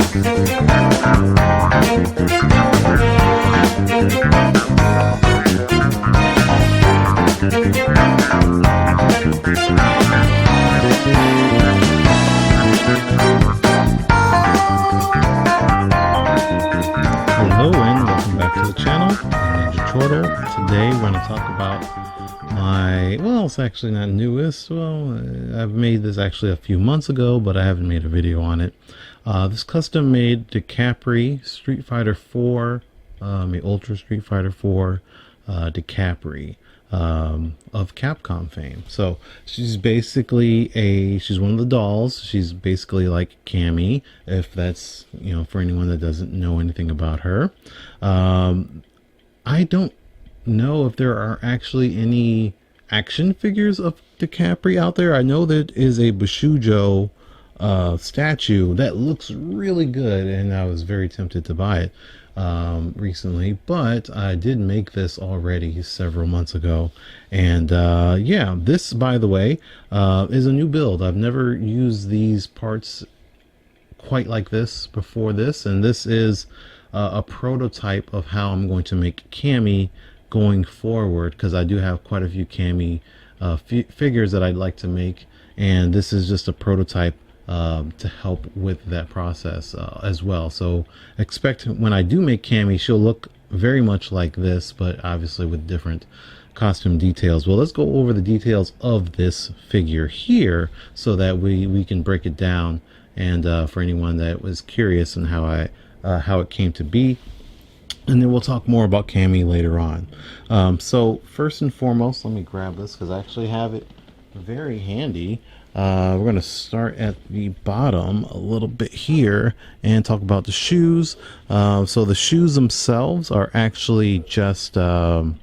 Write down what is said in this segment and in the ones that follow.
Hello and welcome back to the channel. I'm Ninja Turtle. Today we're going to talk about my, well, it's actually not newest. Well, I've made this actually a few months ago, but I haven't made a video on it. This custom made Decapre Street Fighter 4, Ultra Street Fighter 4 Decapre of Capcom fame. So she's basically she's one of the dolls. She's basically like Cammy, if that's, you know, for anyone that doesn't know anything about her. I don't know if there are actually any action figures of Decapre out there. I know there is a Bushujo statue that looks really good, and I was very tempted to buy it recently, but I did make this already several months ago. And yeah, this, by the way, is a new build. I've never used these parts quite like this before this, and this is a prototype of how I'm going to make Cammy going forward, because I do have quite a few Cammy figures that I'd like to make, and this is just a prototype to help with that process as well. So expect when I do make Cammy, she'll look very much like this, but obviously with different costume details. Well, let's go over the details of this figure here so that we can break it down, and for anyone that was curious on how it came to be. And then we'll talk more about Cammy later on. So first and foremost, let me grab this because I actually have it very handy. We're going to start at the bottom a little bit here and talk about the shoes. So the shoes themselves are actually just, are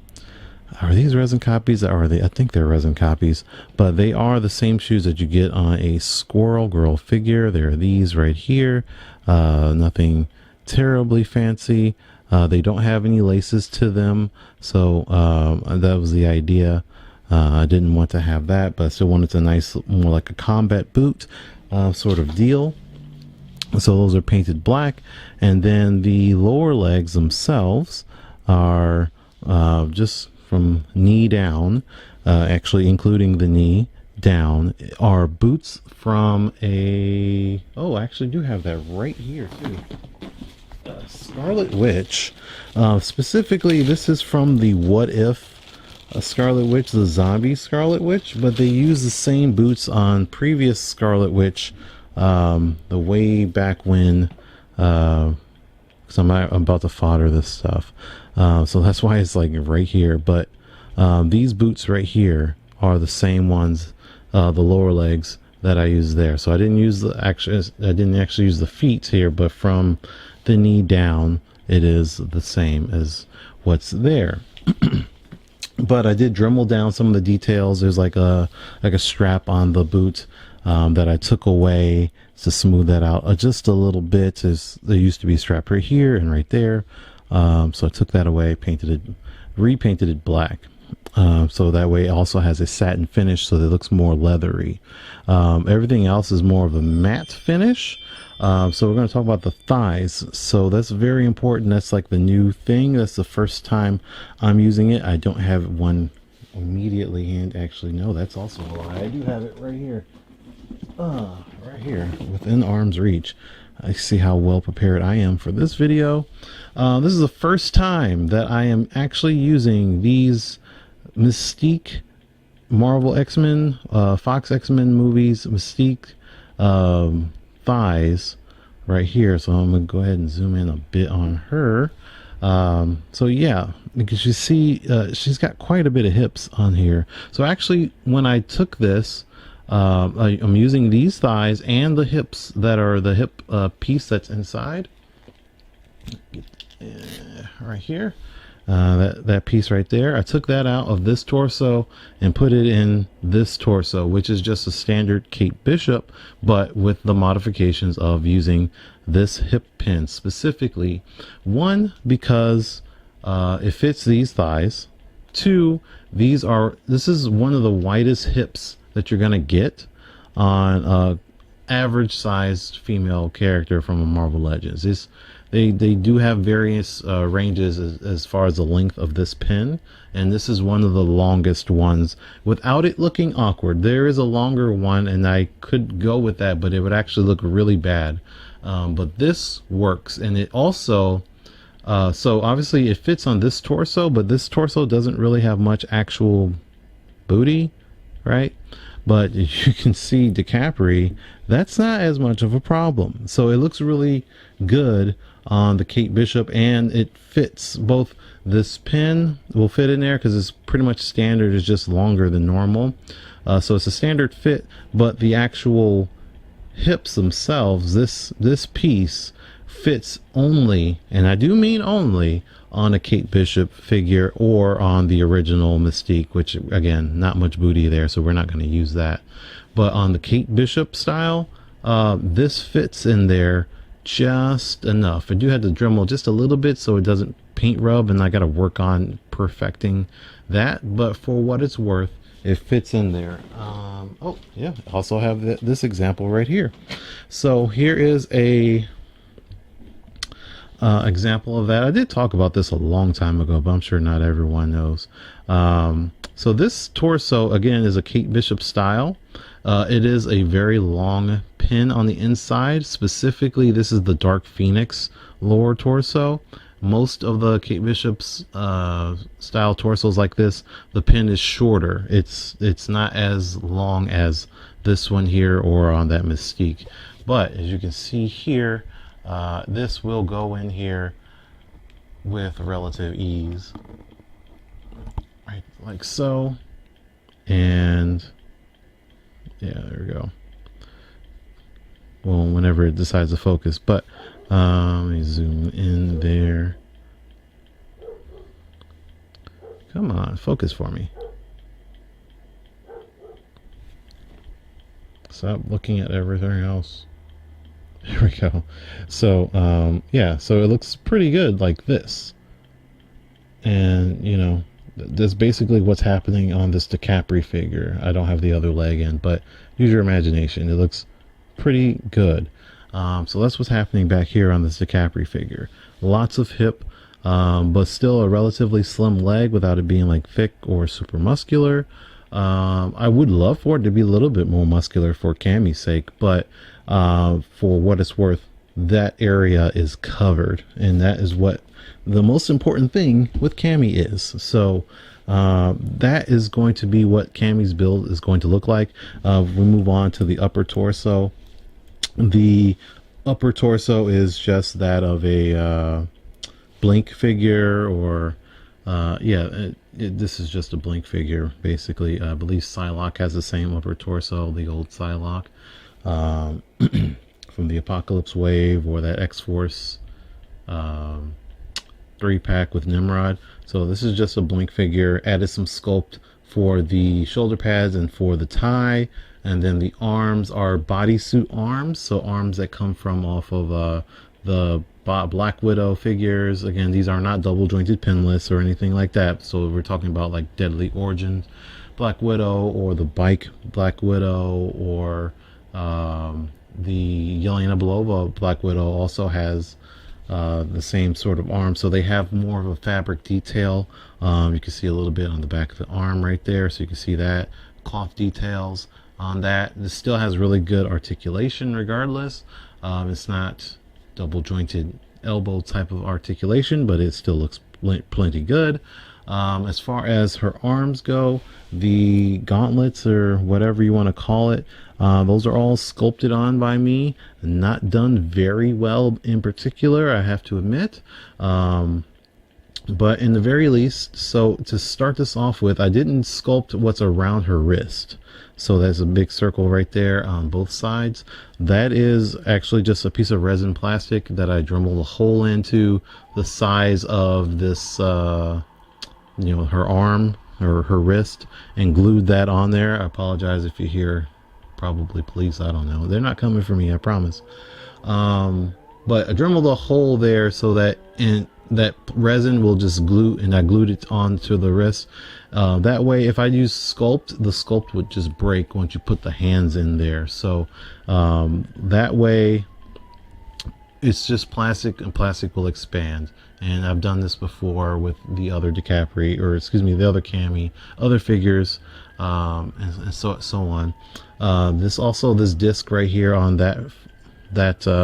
these resin copies? Or I think they're resin copies, but they are the same shoes that you get on a Squirrel Girl figure. There are these right here. Nothing terribly fancy. They don't have any laces to them, so that was the idea. I didn't want to have that, but I still wanted a nice, more like a combat boot sort of deal. So those are painted black, and then the lower legs themselves are just from knee down, actually including the knee down, are boots from a, oh, I actually do have that right here too. Scarlet Witch. Specifically, this is from the What If Scarlet Witch, the zombie Scarlet Witch, but they use the same boots on previous Scarlet Witch, the way back when, because I'm about to fodder this stuff, so that's why it's like right here. But these boots right here are the same ones, the lower legs that I used there. So I didn't actually use the feet here, but from the knee down, it is the same as what's there. But I did Dremel down some of the details. There's like a strap on the boot that I took away to smooth that out just a little bit. There used to be a strap right here and right there, so I took that away, repainted it black, so that way it also has a satin finish, so that it looks more leathery. Everything else is more of a matte finish. So we're going to talk about the thighs. So that's very important. That's like the new thing. That's the first time I'm using it. I don't have one immediately, and actually no, that's also a lie. I do have it right here. Right here within arm's reach. I see how well prepared I am for this video. This is the first time that I am actually using these Mystique Marvel X-Men, Fox X-Men movies, Mystique thighs right here. So I'm gonna go ahead and zoom in a bit on her. So yeah, because you see she's got quite a bit of hips on here. So actually, when I took this, I'm using these thighs and the hips that are the hip piece that's inside right here. That piece right there, I took that out of this torso and put it in this torso, which is just a standard Kate Bishop, but with the modifications of using this hip pin specifically. One, because it fits these thighs. Two, this is one of the widest hips that you're gonna get on average sized female character from a Marvel Legends. They do have various ranges as far as the length of this pin, and this is one of the longest ones without it looking awkward. There is a longer one, and I could go with that, but it would actually look really bad. But this works, and it also so obviously it fits on this torso, but this torso doesn't really have much actual booty, right? But as you can see, Decapre, that's not as much of a problem. So it looks really good on the Kate Bishop, and it fits. Both this pin will fit in there because it's pretty much standard. It's just longer than normal. So it's a standard fit, but the actual hips themselves, this piece fits only, and I do mean only, on a Kate Bishop figure or on the original Mystique, which again, not much booty there, so we're not going to use that. But on the Kate Bishop style, this fits in there just enough. I do have to Dremel just a little bit so it doesn't paint rub, and I got to work on perfecting that, but for what it's worth, it fits in there. Oh yeah, also have this example right here. So here is a example of that. I did talk about this a long time ago, but I'm sure not everyone knows. So this torso again is a Kate Bishop style. It is a very long pin on the inside. Specifically, this is the Dark Phoenix lower torso. Most of the Kate Bishop's style torsos like this, the pin is shorter. It's not as long as this one here or on that Mystique. But as you can see here, this will go in here with relative ease, right, like so. And yeah, there we go. Well, whenever it decides to focus, but let me zoom in there. Come on, focus for me. Stop looking at everything else. There we go. So yeah, so it looks pretty good like this. And you know, that's basically what's happening on this Decapre figure. I don't have the other leg in, but use your imagination. It looks pretty good. So that's what's happening back here on this Decapre figure. Lots of hip, but still a relatively slim leg without it being like thick or super muscular. I would love for it to be a little bit more muscular for Cammy's sake, but for what it's worth, that area is covered, and that is what the most important thing with Cammy is. So that is going to be what Cammy's build is going to look like. We move on to the upper torso. The upper torso is just that of a Blink figure, or yeah, this is just a Blink figure basically. I believe Psylocke has the same upper torso, the old Psylocke from the Apocalypse Wave, or that X-Force 3-pack with Nimrod. So this is just a Blink figure. Added some sculpt for the shoulder pads and for the tie, and then the arms are bodysuit arms, so arms that come from off of the Black Widow figures. Again, these are not double jointed pinless or anything like that, so we're talking about like Deadly Origins Black Widow, or the Bike Black Widow, or the Yelena Belova Black Widow also has the same sort of arm, so they have more of a fabric detail. You can see a little bit on the back of the arm right there, so you can see that cloth details on that. This still has really good articulation regardless. It's not double jointed elbow type of articulation, but it still looks plenty good. As far as her arms go, the gauntlets, or whatever you want to call it, those are all sculpted on by me, not done very well in particular, I have to admit. But in the very least, so to start this off with, I didn't sculpt what's around her wrist. So there's a big circle right there on both sides. That is actually just a piece of resin plastic that I dremeled a hole into the size of this, you know, her arm or her wrist, and glued that on there. I apologize if you hear probably police, I don't know. They're not coming for me, I promise. But I dremeled a hole there so that that resin will just glue, and I glued it onto the wrist. That way, if I use sculpt, the sculpt would just break once you put the hands in there. So that way, it's just plastic, and plastic will expand. And I've done this before with the other Decapre, or excuse me, the other Cammy, other figures, and so on. This disc right here on that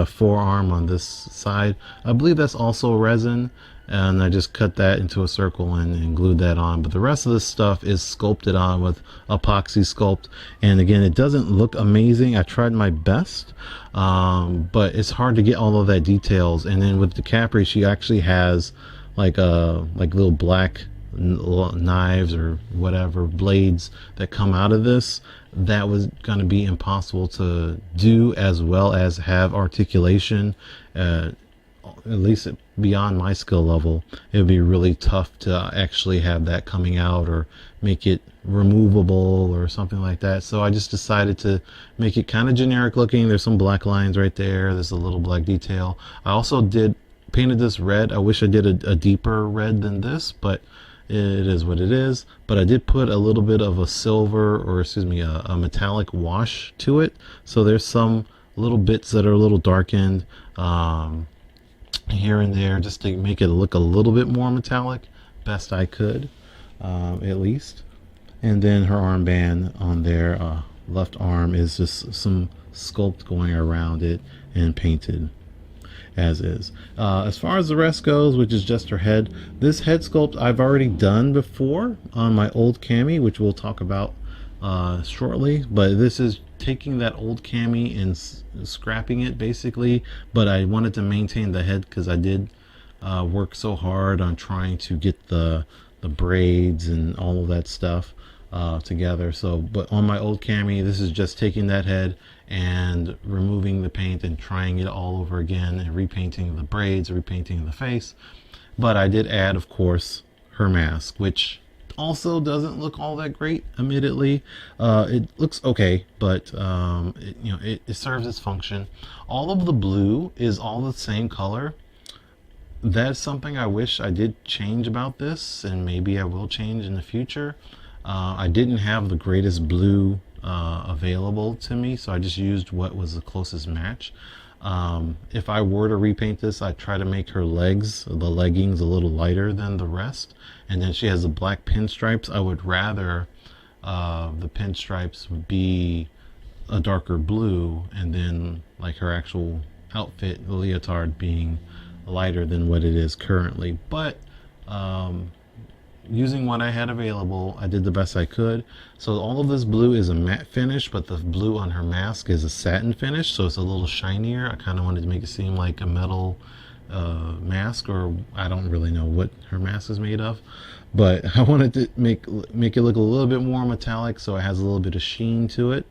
forearm on this side, I believe that's also resin, and I just cut that into a circle and glued that on. But the rest of this stuff is sculpted on with epoxy sculpt, and again, it doesn't look amazing. I tried my best, but it's hard to get all of that details. And then with Decapre, she actually has like little black knives or whatever blades that come out of this. That was going to be impossible to do, as well as have articulation, at least beyond my skill level. It would be really tough to actually have that coming out or make it removable or something like that. So I just decided to make it kind of generic looking. There's some black lines right there, there's a little black detail. I also painted this red. I wish I did a deeper red than this, but it is what it is. But I did put a little bit of a silver, or excuse me, a metallic wash to it. So there's some little bits that are a little darkened here and there, just to make it look a little bit more metallic, best I could, at least. And then her armband on there, left arm, is just some sculpt going around it and painted as is. As far as the rest goes, which is just her head, this head sculpt I've already done before on my old Cammy, which we'll talk about shortly. But this is taking that old Cammy and scrapping it basically, but I wanted to maintain the head because I did work so hard on trying to get the braids and all of that stuff together. So, but on my old Cammy, this is just taking that head and removing the paint and trying it all over again and repainting the braids, repainting the face. But I did add, of course, her mask, which also doesn't look all that great, admittedly. It looks okay, but it serves its function. All of the blue is all the same color. That's something I wish I did change about this, and maybe I will change in the future. I didn't have the greatest blue available to me, so I just used what was the closest match. If I were to repaint this, I'd try to make her legs, the leggings, a little lighter than the rest. And then she has the black pinstripes. I would rather the pinstripes would be a darker blue, and then like her actual outfit, the leotard, being lighter than what it is currently. But using what I had available, I did the best I could. So all of this blue is a matte finish, but the blue on her mask is a satin finish, so it's a little shinier. I kind of wanted to make it seem like a metal mask, or I don't really know what her mask is made of, but I wanted to make it look a little bit more metallic, so it has a little bit of sheen to it.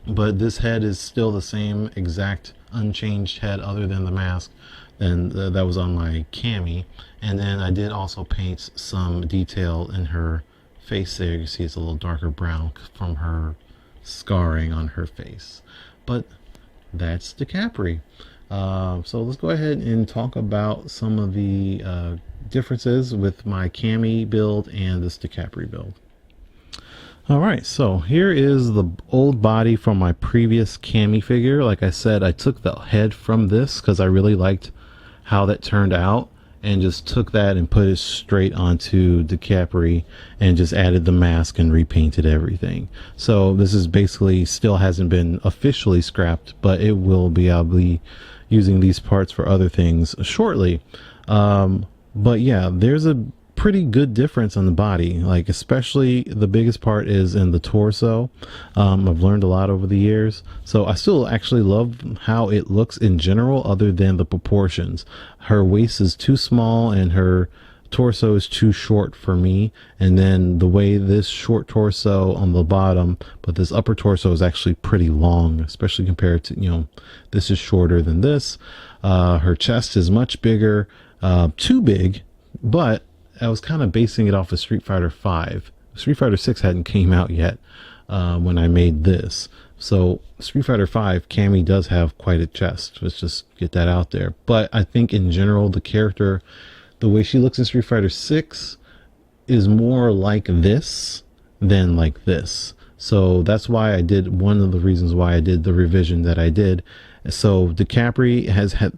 But this head is still the same exact unchanged head, other than the mask, and that was on my Cammy. And then I did also paint some detail in her face there. You can see it's a little darker brown from her scarring on her face. But that's Decapre. So let's go ahead and talk about some of the differences with my Cammy build and this Decapre build. Alright, so here is the old body from my previous Cammy figure. Like I said, I took the head from this because I really liked how that turned out, and just took that and put it straight onto Decapre and just added the mask and repainted everything. So this is basically still hasn't been officially scrapped, but it will be, I'll be using these parts for other things shortly. But yeah, there's a pretty good difference on the body, like especially the biggest part is in the torso. I've learned a lot over the years, so I still actually love how it looks in general, other than the proportions. Her waist is too small and her torso is too short for me, and then the way this short torso on the bottom, but this upper torso is actually pretty long, especially compared to, this is shorter than this. Her chest is much bigger, too big, but I was kind of basing it off of Street Fighter V. Street Fighter 6 hadn't came out yet when I made this. So Street Fighter V, Cammy does have quite a chest. Let's just get that out there. But I think in general, the character the way she looks in Street Fighter 6 is more like this than like this. So that's why I did, one of the reasons why I did the revision that I did. So Decapre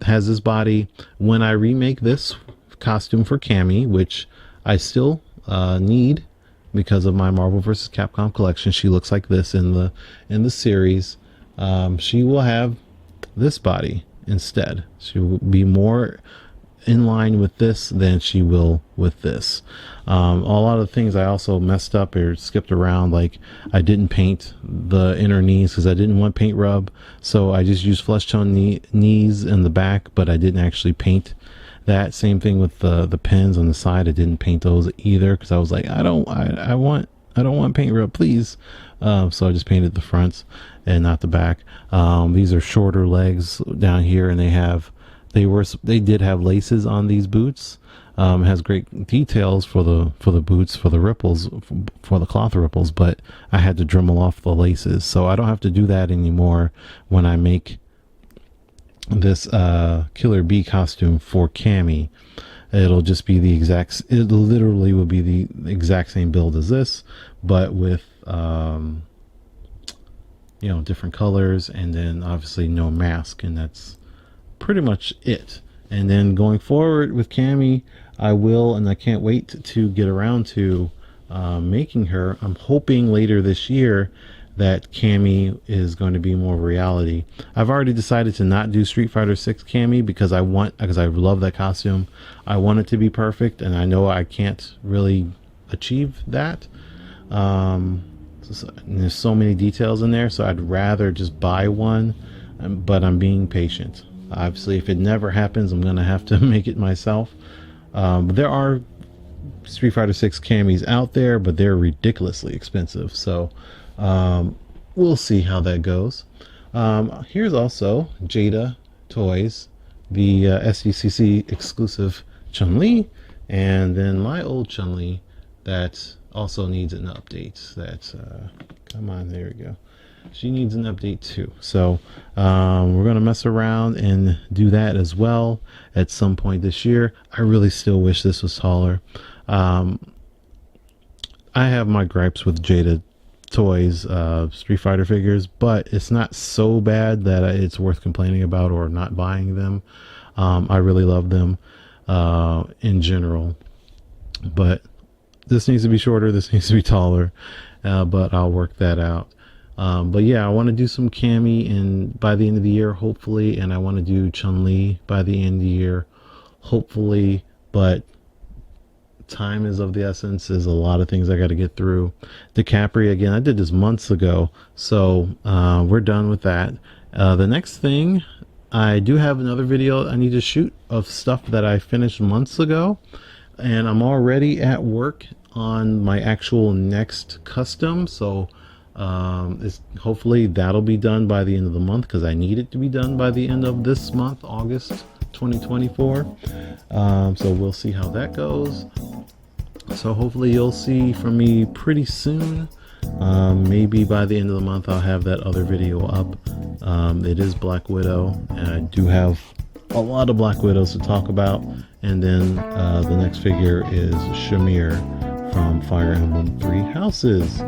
has this body. When I remake this costume for Cammy, which I still need because of my Marvel vs. Capcom collection, she looks like this in the series. She will have this body instead. She will be more in line with this than she will with this. A lot of things I also messed up or skipped around, like I didn't paint the inner knees because I didn't want paint rub, so I just used flesh tone knees in the back, but I didn't actually paint that. Same thing with the pins on the side. I didn't paint those either because I was like, I don't want paint rub, please. So I just painted the fronts and not the back. These are shorter legs down here, and they did have laces on these boots. It has great details for the boots, for the ripples, for the cloth ripples, but I had to Dremel off the laces, so I don't have to do that anymore when I make this Killer Bee costume for Cammy. It'll just be it literally will be the exact same build as this, but with different colors, and then obviously no mask, and that's pretty much it. And then going forward with Cammy, I will, and I can't wait to get around to making her. I'm hoping later this year that Cammy is going to be more of a reality. I've already decided to not do Street Fighter 6 Cammy because I love that costume. I want it to be perfect, and I know I can't really achieve that. There's so many details in there, so I'd rather just buy one, but I'm being patient. Obviously, if it never happens, I'm gonna have to make it myself. But there are Street Fighter 6 Cammys out there, but they're ridiculously expensive, so we'll see how that goes. Here's also Jada Toys, the SDCC exclusive Chun-Li, and then my old Chun-Li that also needs an update. Come on, there we go. She needs an update too. So we're gonna mess around and do that as well at some point this year. I really still wish this was taller. I have my gripes with Jada Toys Street Fighter figures, but it's not so bad that it's worth complaining about or not buying them. I really love them in general, but this needs to be shorter, this needs to be taller, but I'll work that out. But yeah, I want to do some Cammy by the end of the year, hopefully, and I want to do Chun-Li by the end of the year, hopefully, but time is of the essence. There's a lot of things I got to get through. Decapre, again, I did this months ago, so we're done with that. The next thing, I do have another video I need to shoot of stuff that I finished months ago, and I'm already at work on my actual next custom, so hopefully that'll be done by the end of the month, because I need it to be done by the end of this month, August 2024. So we'll see how that goes. So hopefully you'll see from me pretty soon. Maybe by the end of the month I'll have that other video up. It is Black Widow, and I do have a lot of Black Widows to talk about. And then the next figure is Shamir from Fire Emblem Three Houses,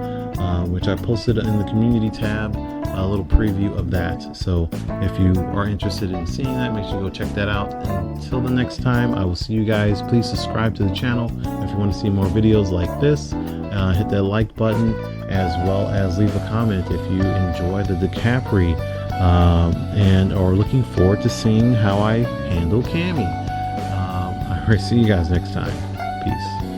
which I posted in the community tab, a little preview of that. So if you are interested in seeing that, make sure you go check that out. Until the next time, I will see you guys. Please subscribe to the channel if you want to see more videos like this. Hit that like button, as well as leave a comment if you enjoy the Decapre and are looking forward to seeing how I handle Cammy. All right, see you guys next time. Peace.